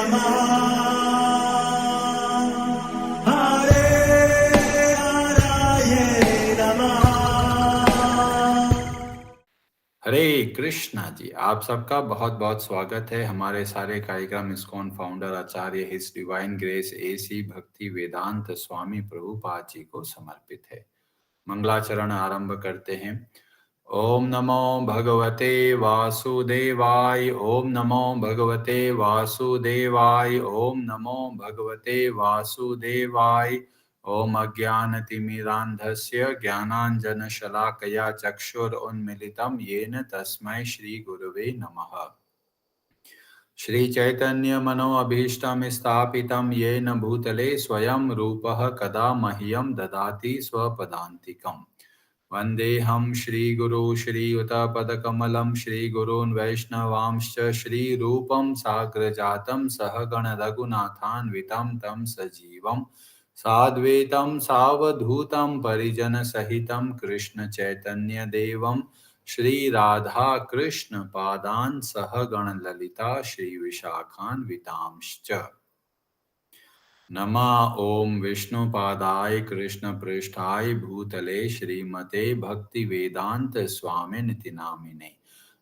नमः हरे हराय नमः। हरे कृष्णा जी, आप सबका बहुत बहुत स्वागत है। हमारे सारे कार्यक्रम इस्कॉन फाउंडर आचार्य हिज डिवाइन ग्रेस एसी भक्ति वेदांत स्वामी प्रभुपाद जी को समर्पित है। मंगलाचरण आरंभ करते हैं। ओम नमो भगवते वासुदेवाय, ओम नमो भगवते वासुदेवाय, ओम नमो भगवते वासुदेवाय। ओम अज्ञानतिमिरान्धस्य ज्ञानाञ्जनशलाकया चक्षुरुन्मीलितं येन तस्मै श्रीगुरवे नमः। श्रीचैतन्यमनोभीष्टं स्थापितं येन भूतले स्वयं रूपः कदा मह्यं ददाति स्वपदान्तिकम्। वन्देऽहं श्रीगुरो श्रीयुतपदकमलं श्रीगुरून् वैष्णवांश्च श्रीरूपं साग्रजातं सहगण रघुनाथान्वितं तं सजीवं साद्वैतं सावधूतं परिजनसहितं कृष्णचैतन्यदेवं श्रीराधा कृष्ण पादान् सहगण ललिता श्रीविशाखान्वितांश्च। नमः ओम विष्णुपादाय कृष्णपृष्ठाय भूतले श्रीमते भक्तिवेदांत स्वामिनिति नामिने।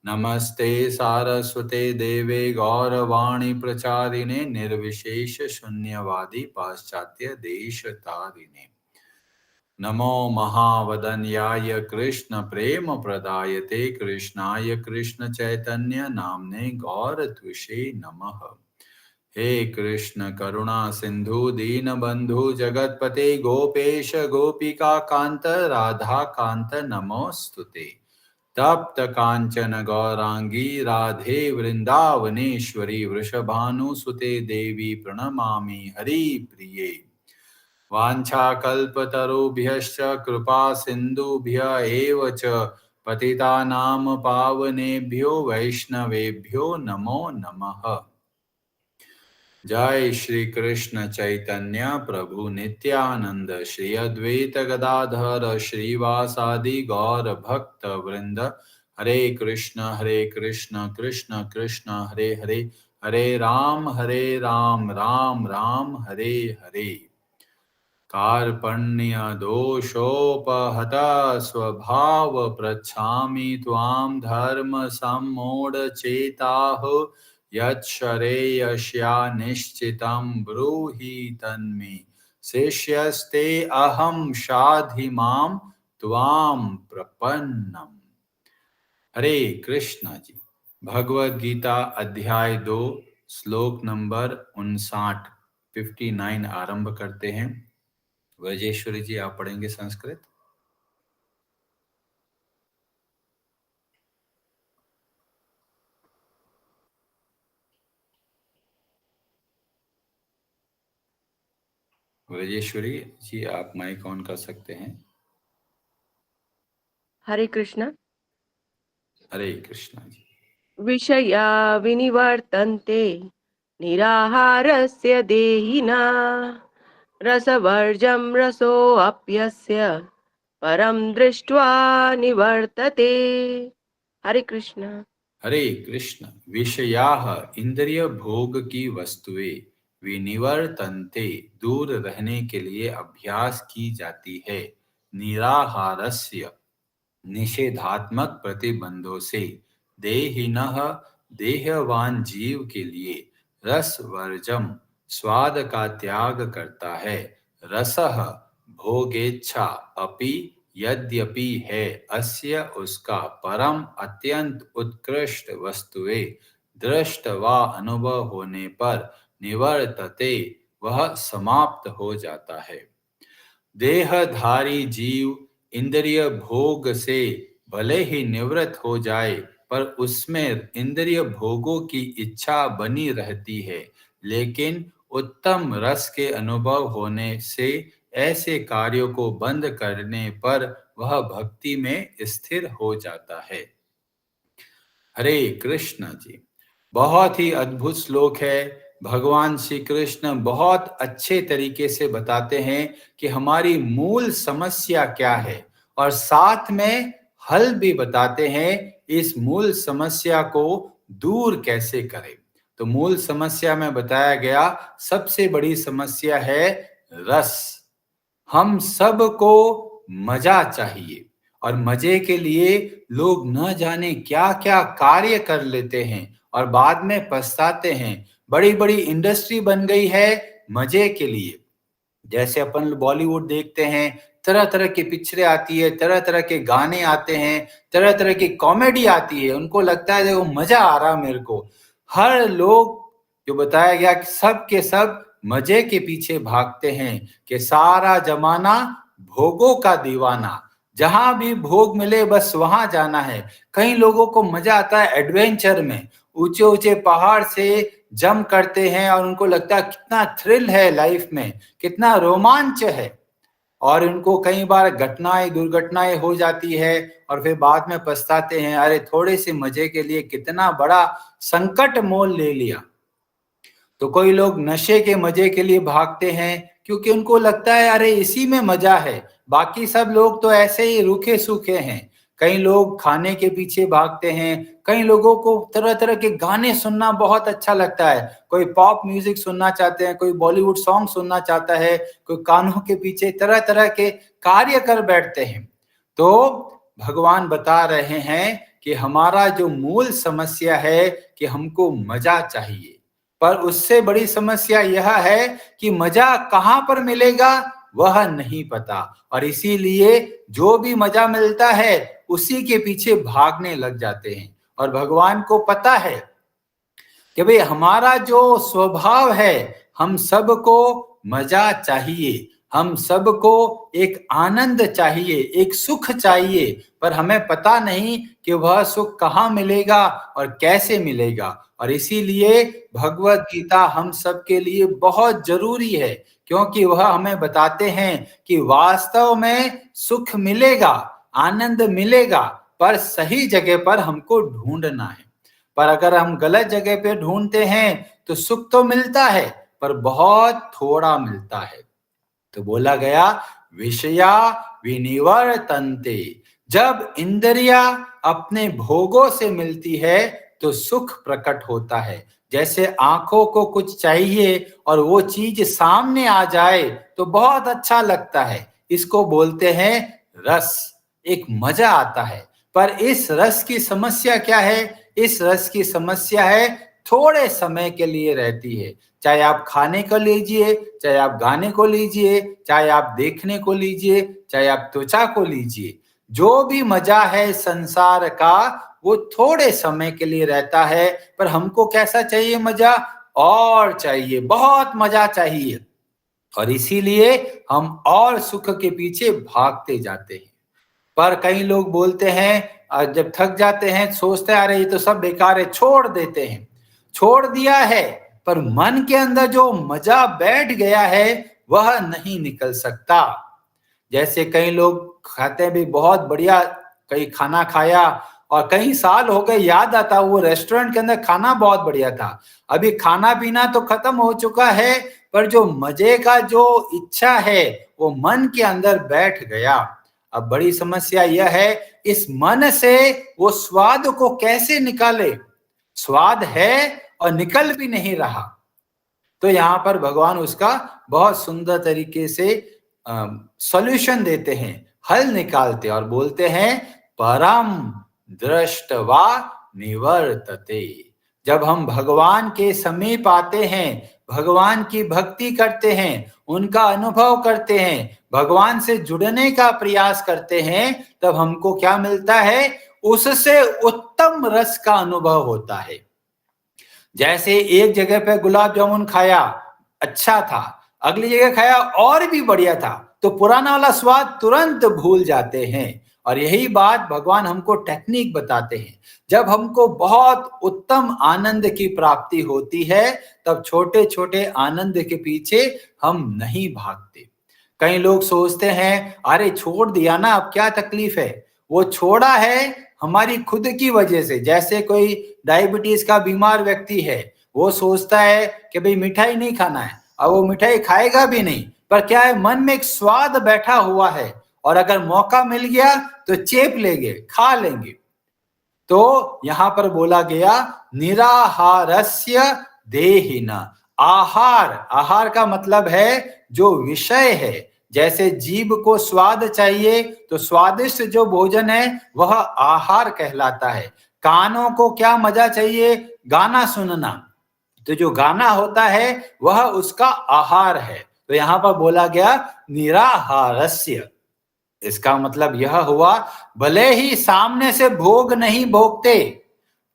नमस्ते सारस्वते देवे गौरवाणी प्रचारिणे निर्विशेष शून्यवादी पाश्चात्य देशतारिणे। नमो महावदन्याय कृष्ण प्रेम प्रदायते कृष्णाय कृष्ण चैतन्य नामने गौरत्विषे नमः। हे कृष्ण करुणा सिंधु दीनबंधु जगतपते गोपेश गोपिका कांत राधा कांत नमोस्तुते। तप्त कांचन गौरांगी राधे वृंदावनेश्वरी वृषभानुसुते देवी प्रणमामि हरिप्रिये। वाञ्छाकल्पतरुभ्यश्च कृपा सिन्धुभ्य एव च पतितानां पावनेभ्यो वैष्णवेभ्यो नमो नमः। जय श्री कृष्ण चैतन्य प्रभु नित्यानंद श्री अद्वैत गदाधर श्रीवासादि गौर भक्त वृंद। हरे कृष्ण कृष्ण कृष्ण हरे हरे, हरे राम राम राम हरे हरे। कार्पण्य दोषोपहत स्वभाव प्रच्छामि त्वां धर्म सम्मूढचेताः। यच्छ्रेयस्या निश्चितं ब्रूहि तन्मे शिष्यस्ते अहं शाधि मां त्वां प्रपन्नम्। हरे कृष्णा जी। भगवद गीता अध्याय 2 श्लोक नंबर 59 आरंभ करते हैं। वजेश्वरी जी आप पढ़ेंगे संस्कृत। वजेश्वरी जी आप माइक ऑन कर सकते हैं। हरे कृष्ण। हरे कृष्णा जी। विषया विनिवर्तन्ते निराहारस्य देहिना रसवर्जं रसोऽप्यस्य परं दृष्ट्वा निवर्तते। हरे कृष्ण। हरे कृष्ण। विषयाः इंद्रिय भोग की वस्तुएं विनिवर्तन्ते दूर रहने के लिए अभ्यास की जाती है। निराहारस्य निषेधात्मक प्रतिबंधों से देहिनः देहवान जीव के लिए रस वर्जम स्वाद का त्याग करता है। रसः भोगेच्छा अपि यद्यपि है अस्य उसका परम अत्यंत उत्कृष्ट वस्तुए दृष्ट व अनुभव होने पर निवर्तते वह समाप्त हो जाता है। देहधारी जीव इंद्रिय भोग से भले ही निवृत्त हो जाए पर उसमें इंद्रिय भोगों की इच्छा बनी रहती है, लेकिन उत्तम रस के अनुभव होने से ऐसे कार्यों को बंद करने पर वह भक्ति में स्थिर हो जाता है। हरे कृष्ण जी। बहुत ही अद्भुत श्लोक है। भगवान श्री कृष्ण बहुत अच्छे तरीके से बताते हैं कि हमारी मूल समस्या क्या है और साथ में हल भी बताते हैं इस मूल समस्या को दूर कैसे करें। तो मूल समस्या में बताया गया सबसे बड़ी समस्या है रस। हम सबको मजा चाहिए और मजे के लिए लोग न जाने क्या क्या कार्य कर लेते हैं और बाद में पछताते हैं। बड़ी बड़ी इंडस्ट्री बन गई है मजे के लिए। जैसे अपन बॉलीवुड देखते हैं, तरह तरह की पिक्चरें आती है, तरह तरह के गाने आते हैं, तरह तरह की कॉमेडी आती है। उनको लगता है देखो मजा आ रहा मेरे को। हर लोग जो बताया गया कि सब के सब मजे के पीछे भागते हैं कि सारा जमाना भोगों का दीवाना, जहां भी भोग मिले बस वहां जाना है। कई लोगों को मजा आता है एडवेंचर में, ऊंचे ऊंचे पहाड़ से जंप करते हैं और उनको लगता है कितना थ्रिल है लाइफ में, कितना रोमांच है। और उनको कई बार दुर्घटनाएं हो जाती है और फिर बाद में पछताते हैं, अरे थोड़े से मजे के लिए कितना बड़ा संकट मोल ले लिया। तो कोई लोग नशे के मजे के लिए भागते हैं क्योंकि उनको लगता है अरे इसी में मजा है, बाकी सब लोग तो ऐसे ही रूखे सूखे हैं। कई लोग खाने के पीछे भागते हैं, कई लोगों को तरह तरह के गाने सुनना बहुत अच्छा लगता है। कोई पॉप म्यूजिक सुनना चाहते हैं, कोई बॉलीवुड सॉन्ग सुनना चाहता है, कोई कानों के पीछे तरह तरह के कार्य कर बैठते हैं। तो भगवान बता रहे हैं कि हमारा जो मूल समस्या है कि हमको मजा चाहिए, पर उससे बड़ी समस्या यह है कि मजा कहां पर मिलेगा वह नहीं पता, और इसीलिए जो भी मजा मिलता है उसी के पीछे भागने लग जाते हैं। और भगवान को पता है कि भाई हमारा जो स्वभाव है, हम सबको मजा चाहिए, हम सबको एक आनंद चाहिए, एक सुख चाहिए, पर हमें पता नहीं कि वह सुख कहाँ मिलेगा और कैसे मिलेगा। और इसीलिए भगवत गीता हम सबके लिए बहुत जरूरी है, क्योंकि वह हमें बताते हैं कि वास्तव में सुख मिलेगा, आनंद मिलेगा, पर सही जगह पर हमको ढूंढना है। पर अगर हम गलत जगह पे ढूंढते हैं तो सुख तो मिलता है पर बहुत थोड़ा मिलता है। तो बोला गया विषया विनिवर्तन्ते, जब इंद्रिया अपने भोगों से मिलती है तो सुख प्रकट होता है। जैसे आंखों को कुछ चाहिए और वो चीज सामने आ जाए तो बहुत अच्छा लगता है, इसको बोलते हैं रस, एक मजा आता है। पर इस रस की समस्या क्या है? इस रस की समस्या है थोड़े समय के लिए रहती है। चाहे आप खाने को लीजिए, चाहे आप गाने को लीजिए, चाहे आप देखने को लीजिए, चाहे आप त्वचा को लीजिए, जो भी मजा है संसार का वो थोड़े समय के लिए रहता है। पर हमको कैसा चाहिए मजा? और चाहिए, बहुत मजा चाहिए, और इसीलिए हम और सुख के पीछे भागते जाते हैं। पर कई लोग बोलते हैं, जब थक जाते हैं सोचते हैं अरे ये तो सब बेकार है, छोड़ देते हैं। छोड़ दिया है पर मन के अंदर जो मजा बैठ गया है वह नहीं निकल सकता। जैसे कई लोग खाते हैं भी बहुत बढ़िया, कई खाना खाया और कई साल हो गए, याद आता वो रेस्टोरेंट के अंदर खाना बहुत बढ़िया था। अभी खाना पीना तो खत्म हो चुका है पर जो मजे का जो इच्छा है वो मन के अंदर बैठ गया। अब बड़ी समस्या यह है इस मन से वो स्वाद को कैसे निकाले? स्वाद है और निकल भी नहीं रहा। तो यहाँ पर भगवान उसका बहुत सुंदर तरीके से सॉल्यूशन देते हैं, हल निकालते और बोलते हैं परम दृष्टवा निवर्तते। जब हम भगवान के समीप आते हैं, भगवान की भक्ति करते हैं, उनका अनुभव करते हैं, भगवान से जुड़ने का प्रयास करते हैं, तब हमको क्या मिलता है? उससे उत्तम रस का अनुभव होता है। जैसे एक जगह पे गुलाब जामुन खाया, अच्छा था, अगली जगह खाया और भी बढ़िया था, तो पुराना वाला स्वाद तुरंत भूल जाते हैं। और यही बात भगवान हमको टेक्निक बताते हैं। जब हमको बहुत उत्तम आनंद की प्राप्ति होती है तब छोटे छोटे आनंद के पीछे हम नहीं भागते। कई लोग सोचते हैं अरे छोड़ दिया ना, अब क्या तकलीफ है? वो छोड़ा है हमारी खुद की वजह से। जैसे कोई डायबिटीज का बीमार व्यक्ति है, वो सोचता है कि भाई मिठाई नहीं खाना है, अब वो मिठाई खाएगा भी नहीं, पर क्या है मन में एक स्वाद बैठा हुआ है और अगर मौका मिल गया तो चेप लेंगे, खा लेंगे। तो यहाँ पर बोला गया निराहारस्य देहिना। आहार, आहार का मतलब है जो विषय है। जैसे जीभ को स्वाद चाहिए तो स्वादिष्ट जो भोजन है वह आहार कहलाता है। कानों को क्या मजा चाहिए? गाना सुनना। तो जो गाना होता है वह उसका आहार है। तो यहाँ पर बोला गया निराहारस्य। इसका मतलब यह हुआ, भले ही सामने से भोग नहीं भोगते,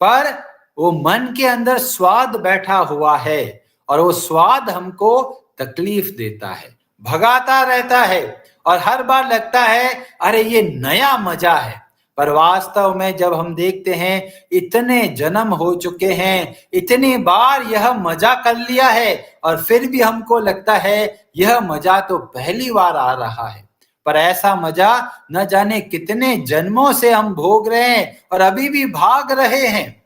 पर वो मन के अंदर स्वाद बैठा हुआ है और वो स्वाद हमको तकलीफ देता है, भगाता रहता है और हर बार लगता है अरे ये नया मजा है। पर वास्तव में जब हम देखते हैं इतने जन्म हो चुके हैं, इतनी बार यह मजा कर लिया है और फिर भी हमको लगता है यह मजा तो पहली बार आ रहा है। पर ऐसा मजा न जाने कितने जन्मों से हम भोग रहे हैं और अभी भी भाग रहे हैं।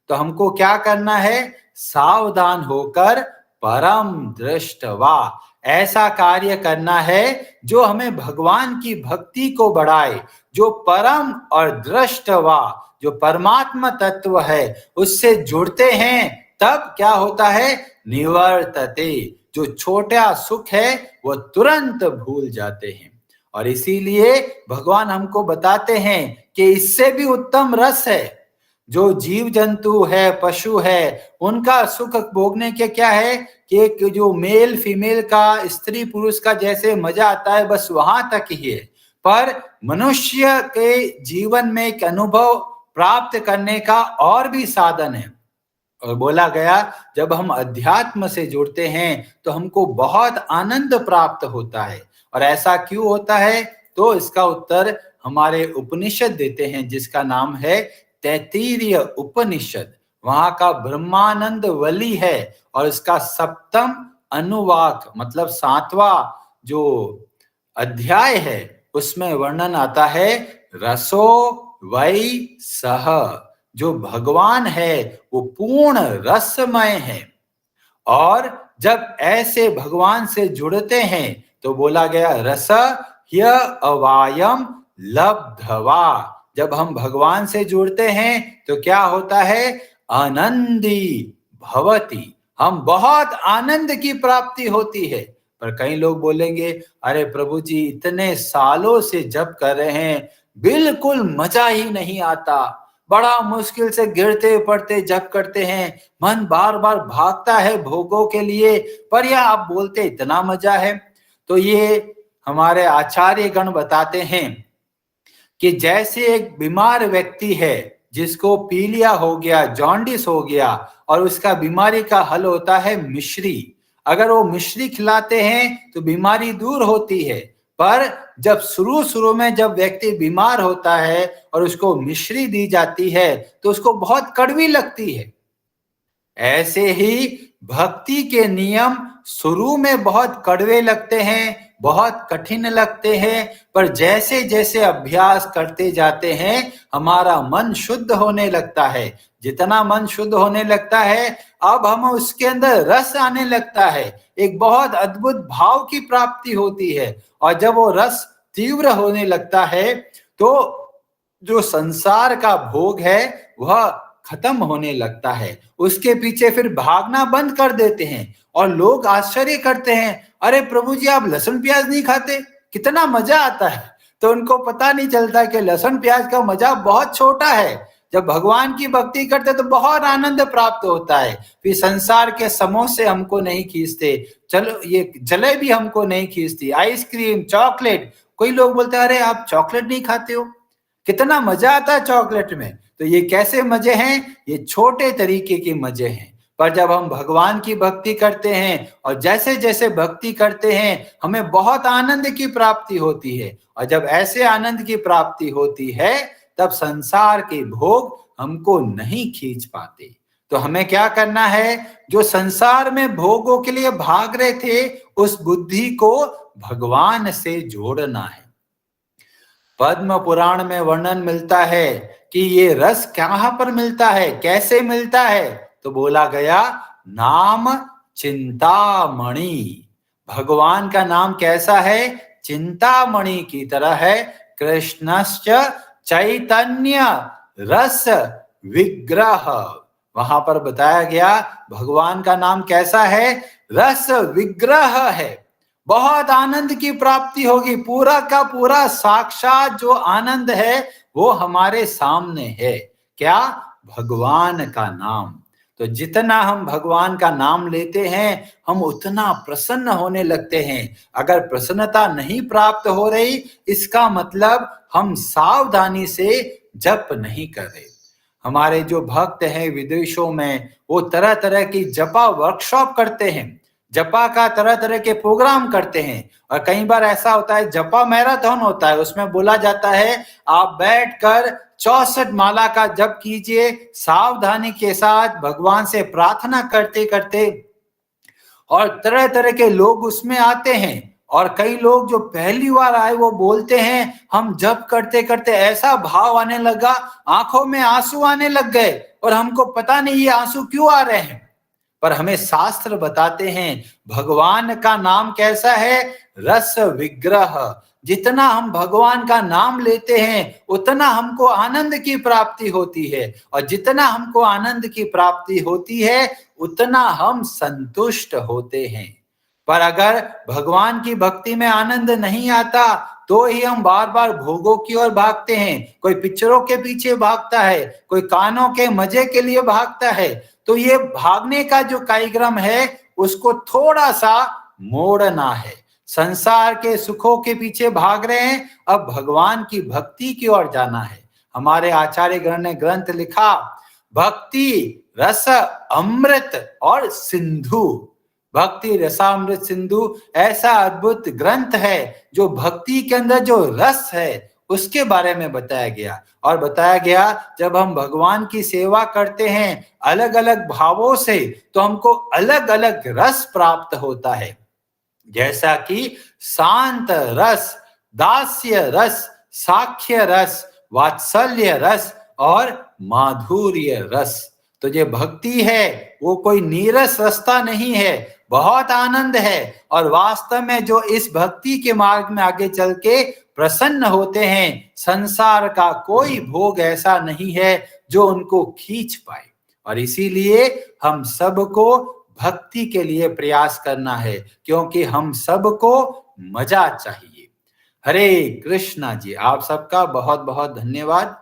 तो हमको क्या करना है? सावधान होकर परम दृष्टवा, ऐसा कार्य करना है जो हमें भगवान की भक्ति को बढ़ाए, जो परम और दृष्टवा, जो परमात्मा तत्व है उससे जुड़ते हैं। तब क्या होता है? निवर्तते, जो छोटा सुख है वो तुरंत भूल जाते हैं। और इसीलिए भगवान हमको बताते हैं कि इससे भी उत्तम रस है। जो जीव जंतु है, पशु है, उनका सुख भोगने के क्या है कि एक जो मेल फीमेल का, स्त्री पुरुष का जैसे मजा आता है बस वहां तक ही है। पर मनुष्य के जीवन में एक अनुभव प्राप्त करने का और भी साधन है। और बोला गया जब हम अध्यात्म से जुड़ते हैं तो हमको बहुत आनंद प्राप्त होता है। और ऐसा क्यों होता है? तो इसका उत्तर हमारे उपनिषद देते हैं, जिसका नाम है तैत्तिरीय उपनिषद। वहां का ब्रह्मानंद वली है और इसका सप्तम अनुवाक मतलब 7वां जो अध्याय है उसमें वर्णन आता है रसो वै सह। जो भगवान है वो पूर्ण रसमय है। और जब ऐसे भगवान से जुड़ते हैं तो बोला गया रस ह्य अवायम लब्धवा। जब हम भगवान से जुड़ते हैं तो क्या होता है? आनंदी भवति, हम बहुत आनंद की प्राप्ति होती है। पर कई लोग बोलेंगे अरे प्रभु जी इतने सालों से जप कर रहे हैं, बिल्कुल मजा ही नहीं आता, बड़ा मुश्किल से गिरते पड़ते जप करते हैं, मन बार बार भागता है भोगों के लिए, पर यह आप बोलते इतना मजा है। तो ये हमारे आचार्य गण बताते हैं कि जैसे एक बीमार व्यक्ति है जिसको पीलिया हो गया, जॉन्डिस हो गया, और उसका बीमारी का हल होता है मिश्री। अगर वो मिश्री खिलाते हैं तो बीमारी दूर होती है। पर जब शुरू में जब व्यक्ति बीमार होता है और उसको मिश्री दी जाती है तो उसको बहुत कड़वी लगती है। ऐसे ही भक्ति के नियम शुरू में बहुत कड़वे लगते हैं, बहुत कठिन लगते हैं, पर जैसे जैसे अभ्यास करते जाते हैं हमारा मन शुद्ध होने लगता है। जितना मन शुद्ध होने लगता है अब हम उसके अंदर रस आने लगता है, एक बहुत अद्भुत भाव की प्राप्ति होती है। और जब वो रस तीव्र होने लगता है तो जो संसार का भोग है वह खत्म होने लगता है। उसके पीछे फिर भागना बंद कर देते हैं और लोग आश्चर्य करते हैं, अरे प्रभु जी आप लहसुन प्याज नहीं खाते, कितना मजा आता है। तो उनको पता नहीं चलता कि लहसुन प्याज का मजा बहुत छोटा है। जब भगवान की भक्ति करते तो बहुत आनंद प्राप्त होता है। फिर संसार के समोसे हमको नहीं खींचते, चलो ये जलेबी हमको नहीं खींचती, आइसक्रीम, चॉकलेट। कोई लोग बोलते हैं अरे आप चॉकलेट नहीं खाते हो, कितना मजा आता है चॉकलेट में। तो ये कैसे मजे हैं? ये छोटे तरीके के मजे हैं। पर जब हम भगवान की भक्ति करते हैं और जैसे जैसे भक्ति करते हैं हमें बहुत आनंद की प्राप्ति होती है। और जब ऐसे आनंद की प्राप्ति होती है तब संसार के भोग हमको नहीं खींच पाते। तो हमें क्या करना है? जो संसार में भोगों के लिए भाग रहे थे उस बुद्धि को भगवान से जोड़ना है। पद्म पुराण में वर्णन मिलता है कि ये रस कहां पर मिलता है, कैसे मिलता है? तो बोला गया नाम चिंतामणि। भगवान का नाम कैसा है? चिंतामणि की तरह है। कृष्णश्च चैतन्य रस विग्रह। वहां पर बताया गया भगवान का नाम कैसा है, रस विग्रह है। बहुत आनंद की प्राप्ति होगी, पूरा का पूरा साक्षात जो आनंद है वो हमारे सामने है। क्या? भगवान का नाम। तो जितना हम भगवान का नाम लेते हैं हम उतना प्रसन्न होने लगते हैं। अगर प्रसन्नता नहीं प्राप्त हो रही, इसका मतलब हम सावधानी से जप नहीं कर रहे। हमारे जो भक्त हैं विदेशों में, वो तरह तरह की जपा वर्कशॉप करते हैं, जपा का तरह तरह के प्रोग्राम करते हैं। और कई बार ऐसा होता है जपा मैराथन होता है, उसमें बोला जाता है आप बैठकर 64 माला का जप कीजिए, सावधानी के साथ भगवान से प्रार्थना करते करते। और तरह तरह के लोग उसमें आते हैं, और कई लोग जो पहली बार आए वो बोलते हैं हम जप करते करते ऐसा भाव आने लगा, आंखों में आंसू आने लग गए, और हमको पता नहीं ये आंसू क्यों आ रहे हैं। पर हमें शास्त्र बताते हैं भगवान का नाम कैसा है, रस विग्रह। जितना हम भगवान का नाम लेते हैं उतना हमको आनंद की प्राप्ति होती है, और जितना हमको आनंद की प्राप्ति होती है उतना हम संतुष्ट होते हैं। पर अगर भगवान की भक्ति में आनंद नहीं आता तो ही हम बार बार भोगों की ओर भागते हैं। कोई पिक्चरों के पीछे भागता है, कोई कानों के मजे के लिए भागता है। तो ये भागने का जो कार्यक्रम है उसको थोड़ा सा मोड़ना है। संसार के सुखों के पीछे भाग रहे हैं, अब भगवान की भक्ति की ओर जाना है। हमारे आचार्य गण ने ग्रंथ लिखा, भक्ति रस अमृत और सिंधु। भक्ति रसामृत सिंधु ऐसा अद्भुत ग्रंथ है जो भक्ति के अंदर जो रस है उसके बारे में बताया गया। और बताया गया जब हम भगवान की सेवा करते हैं अलग अलग भावों से तो हमको अलग अलग रस प्राप्त होता है, जैसा कि शांत रस, दास्य रस, साख्य रस, वात्सल्य रस और माधुर्य रस। तो ये भक्ति है वो कोई नीरस रास्ता नहीं है, बहुत आनंद है। और वास्तव में जो इस भक्ति के मार्ग में आगे चल के प्रसन्न होते हैं, संसार का कोई भोग ऐसा नहीं है जो उनको खींच पाए। और इसीलिए हम सबको भक्ति के लिए प्रयास करना है, क्योंकि हम सबको मजा चाहिए। हरे कृष्णा जी, आप सबका बहुत बहुत धन्यवाद।